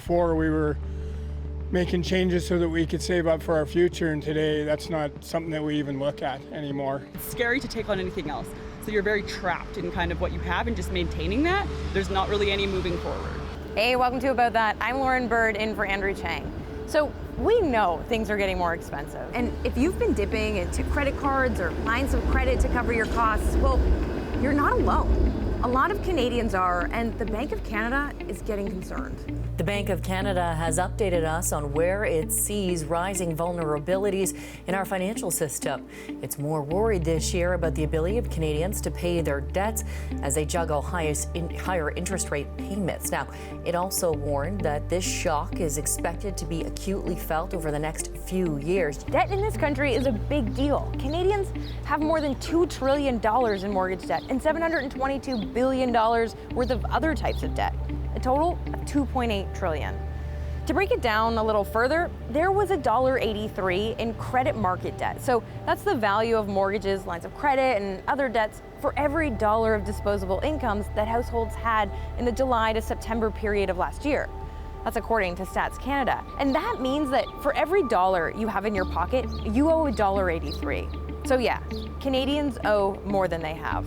before we were making changes so that we could save up for our future, and today that's not something that we even look at anymore. It's scary to take on anything else. So you're very trapped in kind of what you have and just maintaining that. There's not really any moving forward. Hey, welcome to About That. I'm Lauren Bird in for Andrew Chang. So we know things are getting more expensive. And if you've been dipping into credit cards or lines of credit to cover your costs, well, you're not alone. A lot of Canadians are, and the Bank of Canada is getting concerned. The Bank of Canada has updated us on where it sees rising vulnerabilities in our financial system. It's more worried this year about the ability of Canadians to pay their debts as they juggle higher interest rate payments. Now, it also warned that this shock is expected to be acutely felt over the next few years. Debt in this country is a big deal. Canadians have more than $2 trillion in mortgage debt and $722 billion worth of other types of debt. A total of $2.8 trillion. To break it down a little further, there was $1.83 in credit market debt. So that's the value of mortgages, lines of credit, and other debts for every dollar of disposable incomes that households had in the July to September period of last year. That's according to Stats Canada. And that means that for every dollar you have in your pocket, you owe $1.83. So yeah, Canadians owe more than they have.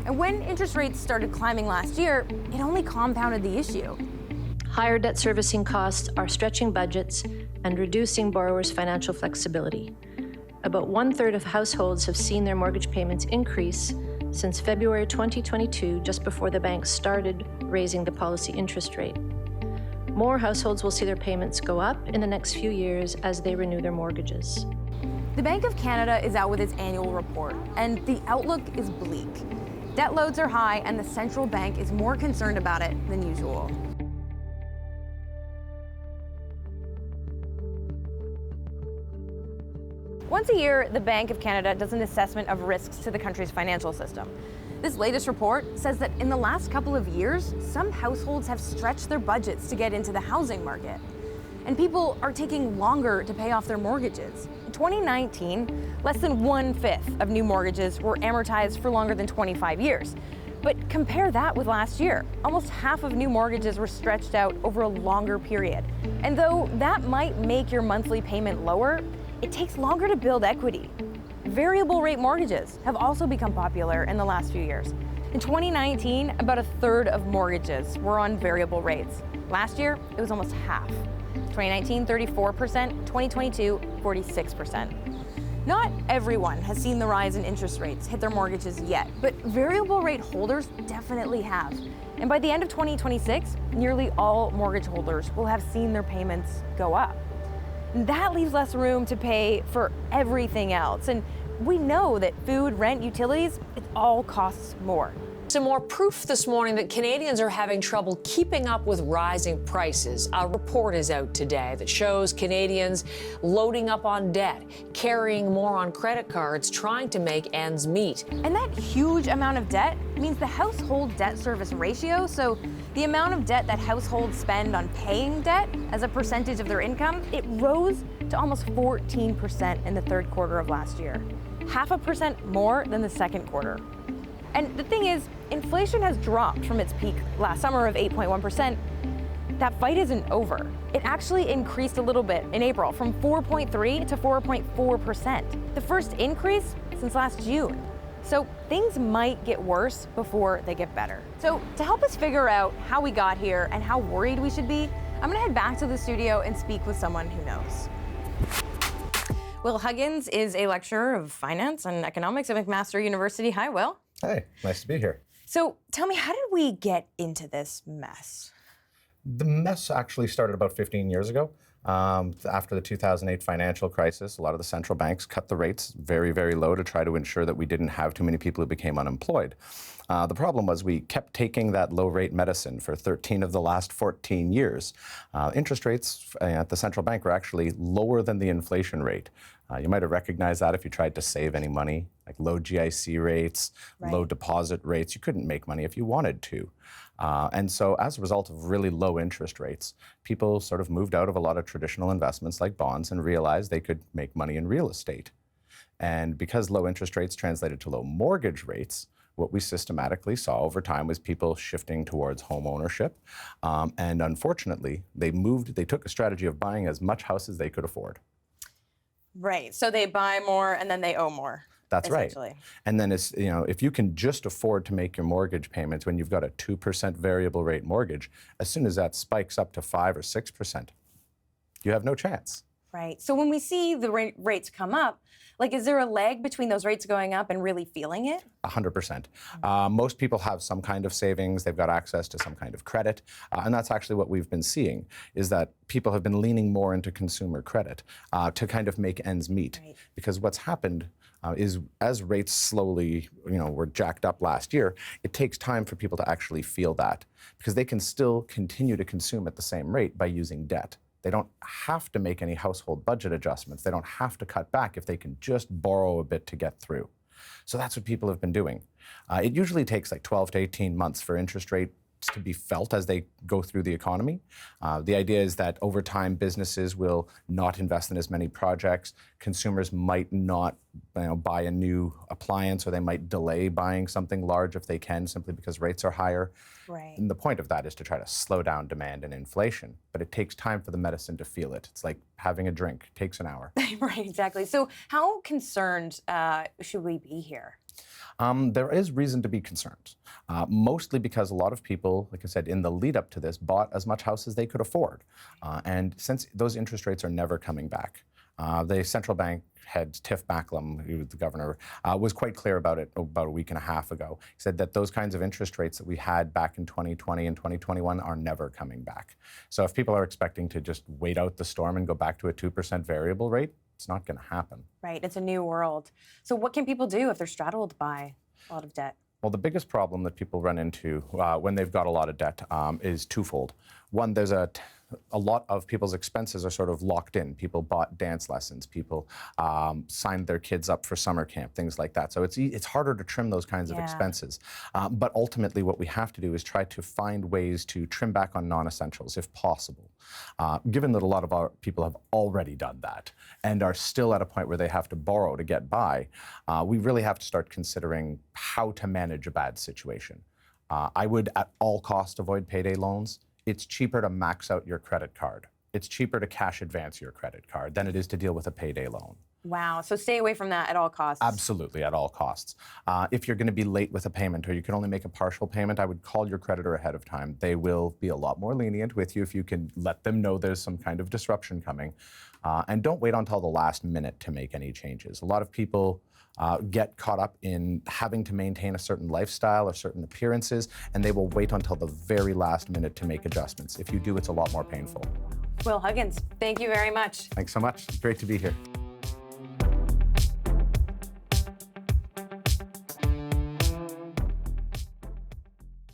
And when interest rates started climbing last year, it only compounded the issue. Higher debt servicing costs are stretching budgets and reducing borrowers' financial flexibility. About 1/3 of households have seen their mortgage payments increase since February 2022, just before the bank started raising the policy interest rate. More households will see their payments go up in the next few years as they renew their mortgages. The Bank of Canada is out with its annual report, and the outlook is bleak. Debt loads are high, and the central bank is more concerned about it than usual. Once a year, the Bank of Canada does an assessment of risks to the country's financial system. This latest report says that in the last couple of years, some households have stretched their budgets to get into the housing market. And people are taking longer to pay off their mortgages. In 2019, less than 1/5 of new mortgages were amortized for longer than 25 years. But compare that with last year. Almost half of new mortgages were stretched out over a longer period. And though that might make your monthly payment lower, it takes longer to build equity. Variable rate mortgages have also become popular in the last few years. In 2019, about 1/3 of mortgages were on variable rates. Last year, it was almost half. 2019, 34%, 2022, 46%. Not everyone has seen the rise in interest rates hit their mortgages yet, but variable rate holders definitely have. And by the end of 2026, nearly all mortgage holders will have seen their payments go up. And that leaves less room to pay for everything else. And we know that food, rent, utilities, it all costs more. Some more proof this morning that Canadians are having trouble keeping up with rising prices. A report is out today that shows Canadians loading up on debt, carrying more on credit cards, trying to make ends meet. And that huge amount of debt means the household debt service ratio, so the amount of debt that households spend on paying debt as a percentage of their income, it rose to almost 14% in the third quarter of last year. 0.5% more than the second quarter. And the thing is, inflation has dropped from its peak last summer of 8.1%. That fight isn't over. It actually increased a little bit in April from 4.3 to 4.4%, the first increase since last June. So things might get worse before they get better. So to help us figure out how we got here and how worried we should be, I'm gonna head back to the studio and speak with someone who knows. Will Huggins is a lecturer of finance and economics at McMaster University. Hi, Will. Hey, nice to be here. So tell me, how did we get into this mess? The mess actually started about 15 years ago. After the 2008 financial crisis, a lot of the central banks cut the rates very, very low to try to ensure that we didn't have too many people who became unemployed. The problem was we kept taking that low rate medicine for 13 of the last 14 years. Interest rates at the central bank were actually lower than the inflation rate. You might have recognized that if you tried to save any money, like low GIC rates, Right. low deposit rates. You couldn't make money if you wanted to. And so as a result of really low interest rates, people sort of moved out of a lot of traditional investments like bonds and realized they could make money in real estate. And because low interest rates translated to low mortgage rates, what we systematically saw over time was people shifting towards home ownership. And unfortunately, they took a strategy of buying as much house as they could afford. Right. So they buy more and then they owe more. That's right. And then it's, if you can just afford to make your mortgage payments when you've got a 2% variable rate mortgage, as soon as that spikes up to 5 or 6%, you have no chance. Right. So when we see the rates come up, is there a lag between those rates going up and really feeling it? 100%. Most people have some kind of savings. They've got access to some kind of credit. And that's actually what we've been seeing, is that people have been leaning more into consumer credit to kind of make ends meet. Right. Because what's happened is as rates slowly, were jacked up last year, it takes time for people to actually feel that, because they can still continue to consume at the same rate by using debt. They don't have to make any household budget adjustments. They don't have to cut back if they can just borrow a bit to get through. So that's what people have been doing. It usually takes 12 to 18 months for interest rates to be felt as they go through the economy. The idea is that over time, businesses will not invest in as many projects. Consumers might not buy a new appliance, or they might delay buying something large if they can, simply because rates are higher. Right. And the point of that is to try to slow down demand and inflation. But it takes time for the medicine to feel it. It's like having a drink. It takes an hour. Right, exactly. So how concerned should we be here? There is reason to be concerned, mostly because a lot of people, like I said, in the lead up to this, bought as much house as they could afford. And since those interest rates are never coming back, the central bank head, Tiff Macklem, who was the governor, was quite clear about it about a week and a half ago. He said that those kinds of interest rates that we had back in 2020 and 2021 are never coming back. So if people are expecting to just wait out the storm and go back to a 2% variable rate, it's not going to happen. Right, it's a new world. So what can people do if they're straddled by a lot of debt? Well, the biggest problem that people run into when they've got a lot of debt is twofold. One, there's a lot of people's expenses are sort of locked in. People bought dance lessons. People signed their kids up for summer camp, things like that. So it's harder to trim those kinds of expenses. But ultimately, what we have to do is try to find ways to trim back on non-essentials, if possible. Given that a lot of our people have already done that and are still at a point where they have to borrow to get by, we really have to start considering how to manage a bad situation. I would, at all costs, avoid payday loans. It's cheaper to max out your credit card. It's cheaper to cash advance your credit card than it is to deal with a payday loan. Wow, so stay away from that at all costs. Absolutely, at all costs. If you're going to be late with a payment or you can only make a partial payment, I would call your creditor ahead of time. They will be a lot more lenient with you if you can let them know there's some kind of disruption coming. And don't wait until the last minute to make any changes. A lot of people get caught up in having to maintain a certain lifestyle or certain appearances, and they will wait until the very last minute to make adjustments. If you do, it's a lot more painful. Will Huggins, thank you very much. Thanks so much. It's great to be here.